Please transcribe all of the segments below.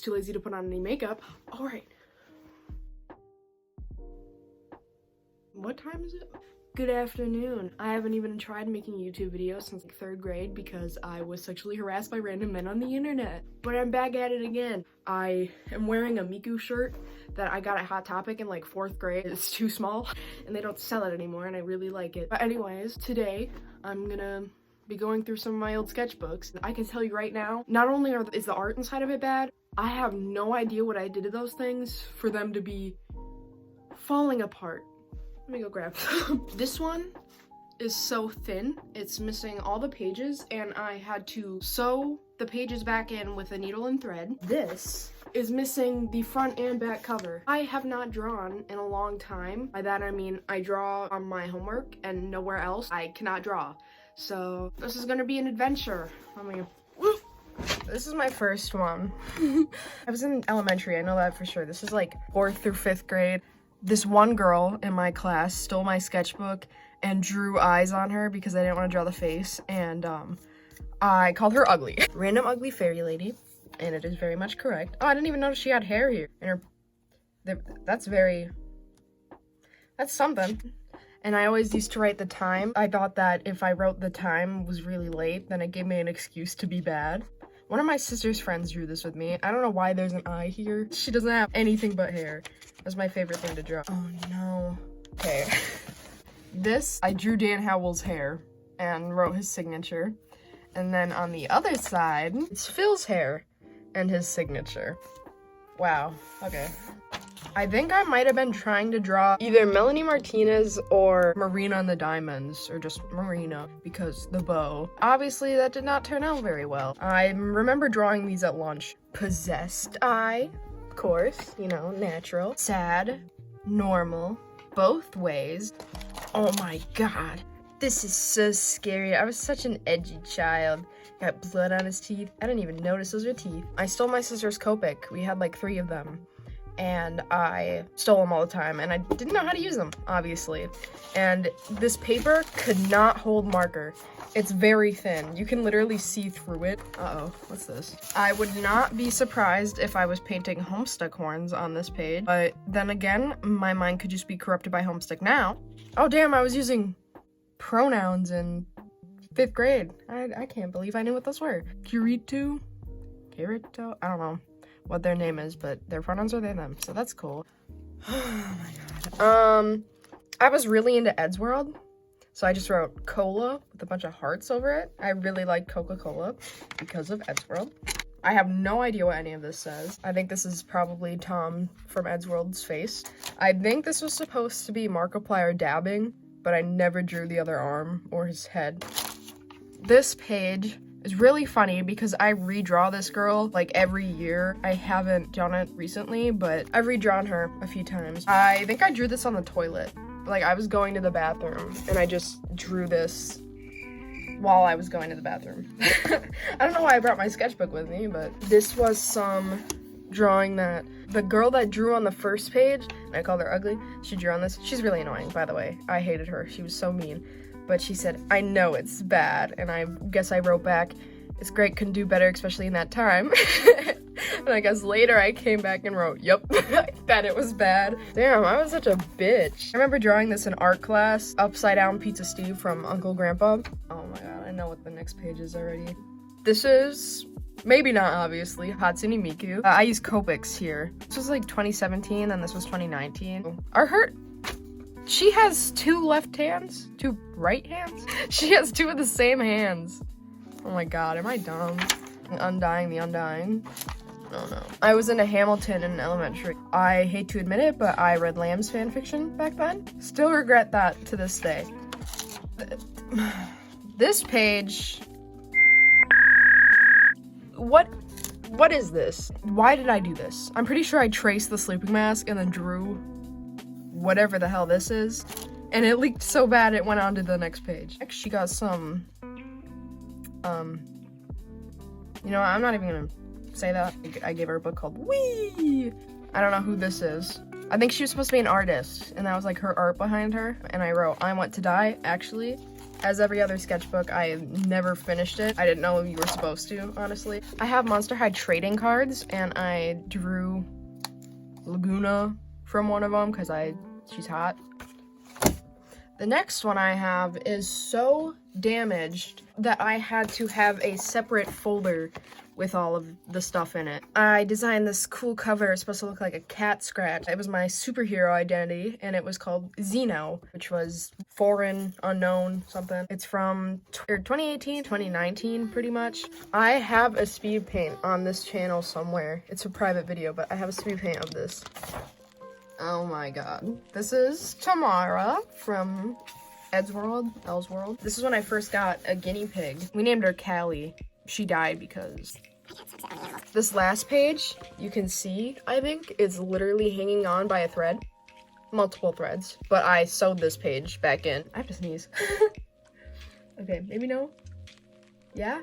Too lazy to put on any makeup. All right. What time is it? Good afternoon. I haven't even tried making YouTube videos since like 3rd grade because I was sexually harassed by random men on the internet. But I'm back at it again. I am wearing a Miku shirt that I got at Hot Topic in like 4th grade. It's too small and they don't sell it anymore and I really like it. But anyways, today I'm gonna be going through some of my old sketchbooks. I can tell you right now, not only is the art inside of it bad, I have no idea what I did to those things for them to be falling apart. Let me go grab some. This one is so thin, it's missing all the pages, and I had to sew the pages back in with a needle and thread. This is missing the front and back cover. I have not drawn in a long time. By that I mean I draw on my homework and nowhere else. I cannot draw. So this is gonna be an adventure. This is my first one. I was in elementary, I know that for sure. This is like 4th through 5th grade. This one girl in my class stole my sketchbook and drew eyes on her because I didn't want to draw the face, and I called her ugly. Random ugly fairy lady, and it is very much correct. Oh, I didn't even notice she had hair here. And that's something. And I always used to write the time. I thought that if I wrote the time was really late, then it gave me an excuse to be bad. One of my sister's friends drew this with me. I don't know why there's an eye here. She doesn't have anything but hair. That's my favorite thing to draw. Oh no. Okay. This, I drew Dan Howell's hair and wrote his signature. And then on the other side, it's Phil's hair and his signature. Wow, okay. I think I might have been trying to draw either Melanie Martinez or Marina and the Diamonds, or just Marina, because the bow. Obviously, that did not turn out very well. I remember drawing these at lunch. Possessed eye, of course, you know, natural. Sad, normal, both ways. Oh my god. This is so scary. I was such an edgy child. Got blood on his teeth. I didn't even notice those were teeth. I stole my sister's Copic. We had like 3 of them. And I stole them all the time, and I didn't know how to use them, obviously. And this paper could not hold marker. It's very thin. You can literally see through it. Uh-oh, what's this? I would not be surprised if I was painting Homestuck horns on this page, but then again, my mind could just be corrupted by Homestuck now. Oh damn, I was using pronouns in 5th grade. I can't believe I knew what those were. Kirito? I don't know what their name is, but their pronouns are they, them, so that's cool. Oh my god. I was really into Ed's World, so I just wrote cola with a bunch of hearts over it. I really like Coca-Cola because of Ed's World. I have no idea what any of this says. I think this is probably Tom from Ed's World's face. I think this was supposed to be Markiplier dabbing, but I never drew the other arm or his head. This page is really funny because I redraw this girl like every year. I haven't done it recently, but I've redrawn her a few times. I think I drew this on the toilet. Like, I was going to the bathroom and I just drew this while I was going to the bathroom. I don't know why I brought my sketchbook with me, but this was some drawing that the girl that drew on the first page, and I called her ugly, she drew on this. She's really annoying, by the way. I hated her. She was so mean. But she said, I know it's bad. And I guess I wrote back, it's great, couldn't do better, especially in that time. And I guess later I came back and wrote, yup, that it was bad. Damn, I was such a bitch. I remember drawing this in art class, Upside Down Pizza Steve from Uncle Grandpa. Oh my god, I know what the next page is already. This is, maybe not obviously, Hatsune Miku. I use Copics here. This was like 2017 and this was 2019. She has 2 left hands? 2 right hands? She has 2 of the same hands. Oh my god, am I dumb? Undying the Undying. Oh no. I was into Hamilton in elementary. I hate to admit it, but I read Lamb's fanfiction back then. Still regret that to this day. This page... What is this? Why did I do this? I'm pretty sure I traced the sleeping mask and then drew whatever the hell this is, and it leaked so bad it went on to the next page. Next, she got some, you know what, I'm not even gonna say that. I gave her a book called Wee! I don't know who this is. I think she was supposed to be an artist, and that was like her art behind her, and I wrote, I want to die, actually. As every other sketchbook, I never finished it. I didn't know you were supposed to, honestly. I have Monster High trading cards, and I drew Laguna from one of them because she's hot. The next one I have is so damaged that I had to have a separate folder with all of the stuff in it. I designed this cool cover. It's supposed to look like a cat scratch. It was my superhero identity, and it was called Xeno, which was foreign, unknown, something. It's from 2018, 2019, pretty much. I have a speed paint on this channel somewhere. It's a private video, but I have a speed paint of this. Oh my god. This is Tamara from Elle's World. This is when I first got a guinea pig. We named her Callie. She died because... This last page, you can see, I think, it's literally hanging on by a thread. Multiple threads. But I sewed this page back in. I have to sneeze. Okay, maybe no? Yeah?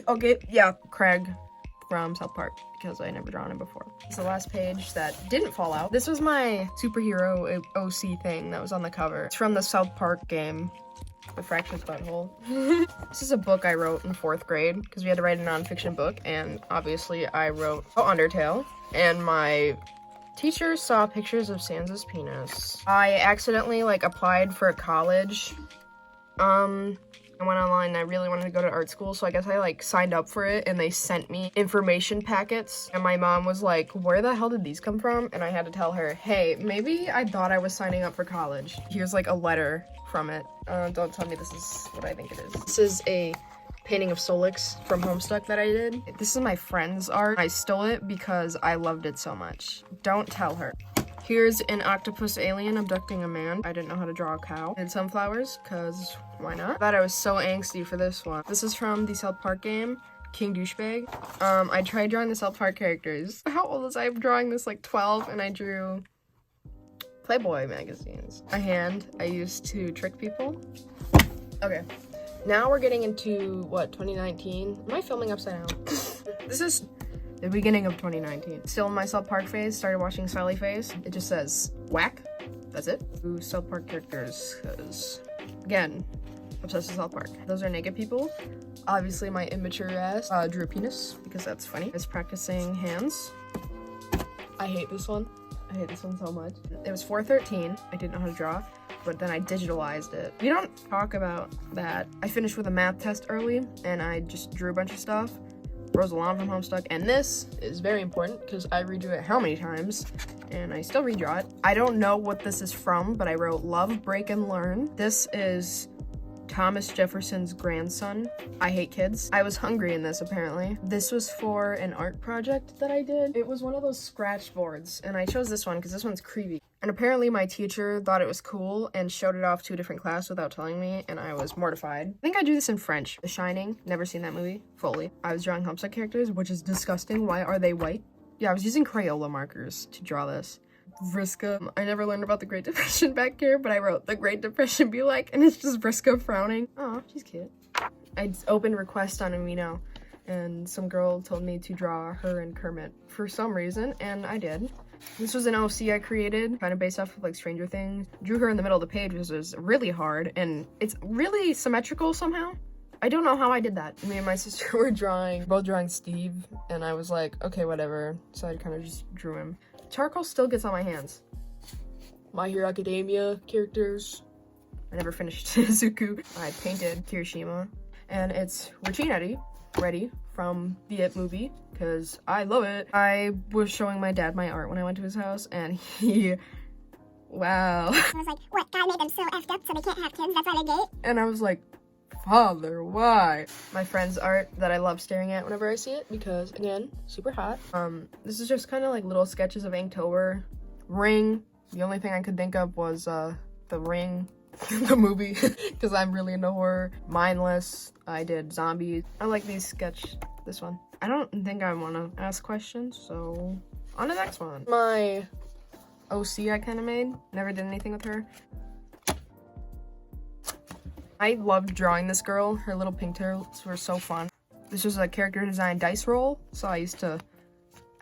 Okay, yeah, Craig from South Park, because I never drawn him before. It's the last page that didn't fall out. This was my superhero OC thing that was on the cover. It's from the South Park game. The Fractured Butthole. This is a book I wrote in 4th grade because we had to write a nonfiction book, and obviously I wrote Undertale, and my teacher saw pictures of Sansa's penis. I accidentally applied for a college. I went online and I really wanted to go to art school, so I guess I signed up for it, and they sent me information packets, and my mom was like, where the hell did these come from? And I had to tell her, hey, maybe I thought I was signing up for college. Here's a letter from it. Don't tell me this is what I think it is. This is a painting of Solix from Homestuck that I did. This is my friend's art. I stole it because I loved it so much. Don't tell her. Here's an octopus alien abducting a man. I didn't know how to draw a cow. And sunflowers, because why not? I thought I was so angsty for this one. This is from the South Park game, King Douchebag. I tried drawing the South Park characters. How old was I drawing this? 12, and I drew Playboy magazines. A hand I used to trick people. Okay, now we're getting into, 2019? Am I filming upside down? This is the beginning of 2019. Still in my South Park phase, started watching Smiley Face. It just says, whack. That's it. Ooh, South Park characters, because, again, obsessed with South Park. Those are naked people. Obviously, my immature ass drew a penis, because that's funny. I was practicing hands. I hate this one. I hate this one so much. It was 413. I didn't know how to draw, but then I digitalized it. We don't talk about that. I finished with a math test early, and I just drew a bunch of stuff. Rosalon from Homestuck, and this is very important because I redrew it how many times, and I still redraw it. I don't know what this is from, but I wrote Love, Break, and Learn. This is Thomas Jefferson's grandson. I hate kids. I was hungry in this, apparently. This was for an art project that I did. It was one of those scratch boards, and I chose this one because this one's creepy. And apparently my teacher thought it was cool and showed it off to a different class without telling me, and I was mortified. I think I drew this in French. The Shining. Never seen that movie fully. I was drawing Homestuck characters, which is disgusting. Why are they white? Yeah, I was using Crayola markers to draw this. Vriska. I never learned about the Great Depression back here, but I wrote the Great Depression be like, and it's just Vriska frowning. Oh, she's cute. I opened request on Amino, and some girl told me to draw her and Kermit for some reason, and I did. This was an OC I created, kind of based off of Stranger Things. Drew her in the middle of the page, which was really hard, and it's really symmetrical somehow. I don't know how I did that. Me and my sister were both drawing Steve, and I was like, okay, whatever. So I kind of just drew him. Charcoal still gets on my hands. My Hero Academia characters. I never finished Zuku. I painted Kirishima, and it's Ready from the It movie, because I love it. I was showing my dad my art when I went to his house, and he, wow. I was like, what, God made them so effed up so they can't have kids, that's why they're gay? And I was like, Father, why? My friend's art that I love staring at whenever I see it, because, again, super hot. This is just kind of little sketches of Inktober. Ring. The only thing I could think of was, The Ring. The movie, because I'm really into horror. Mindless. I did zombies. I like this one. I don't think I want to ask questions, so on to the next one. My OC I kind of made. Never did anything with her. I loved drawing this girl. Her little pigtails were so fun. This was a character design dice roll, so I used to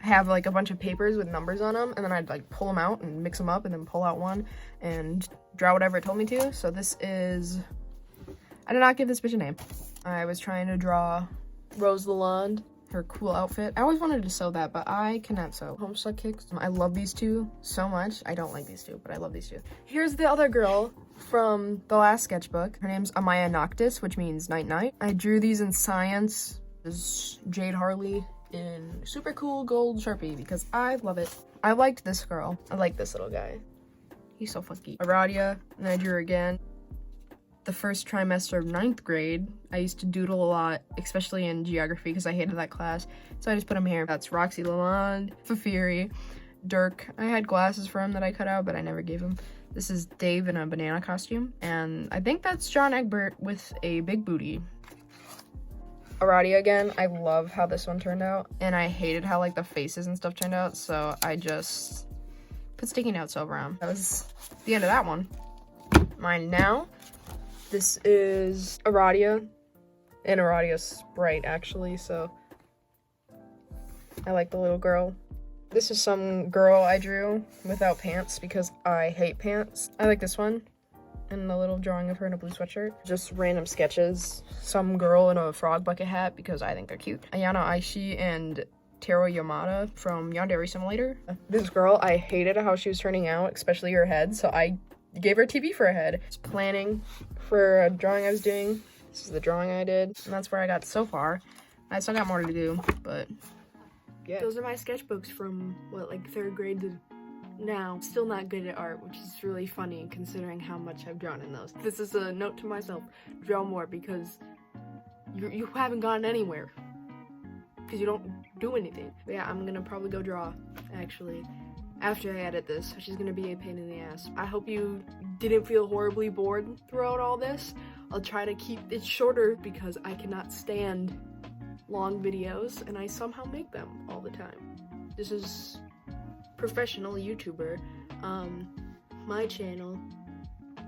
have like a bunch of papers with numbers on them, and then I'd like pull them out and mix them up and then pull out one and draw whatever it told me to. So this is, I did not give this bitch a name. I was trying to draw Rose Lalonde, her cool outfit. I always wanted to sew that, but I cannot sew. Homestuck kicks. I love these two so much. I don't like these two, but I love these two. Here's the other girl from the last sketchbook. Her name's Amaya Noctis, which means night night. I drew these in science. This is Jade Harley in super cool gold Sharpie because I love it. I liked this girl. I like this little guy. He's so funky. Aradia, and I drew her again. The first trimester of 9th grade, I used to doodle a lot, especially in geography because I hated that class. So I just put him here. That's Roxy Lalonde, Fafiri, Dirk. I had glasses for him that I cut out, but I never gave him. This is Dave in a banana costume. And I think that's John Egbert with a big booty. Aradia again. I love how this one turned out. And I hated how like the faces and stuff turned out. So I just put sticky notes over them. That was the end of that one. Mine now. This is Aradia. And Aradia's Sprite actually. So I like the little girl. This is some girl I drew without pants because I hate pants. I like this one. And a little drawing of her in a blue sweatshirt. Just random sketches. Some girl in a frog bucket hat because I think they're cute. Ayano Aishi and Taro Yamada from Yandere Simulator. This girl, I hated how she was turning out, especially her head, so I gave her TV for a head. Just planning for a drawing I was doing. This is the drawing I did, and that's where I got so far. I still got more to do, but yeah. Those are my sketchbooks from, what, like 3rd grade to now. Still not good at art, which is really funny considering how much I've drawn in those. This is a note to myself, draw more because you haven't gotten anywhere. Because you don't do anything. But yeah, I'm gonna probably go draw, actually, after I edit this, which is gonna be a pain in the ass. I hope you didn't feel horribly bored throughout all this. I'll try to keep it shorter because I cannot stand long videos, and I somehow make them all the time. This is professional YouTuber, my channel,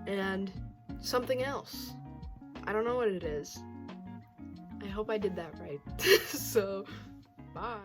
and something else. I don't know what it is. I hope I did that right. So, bye.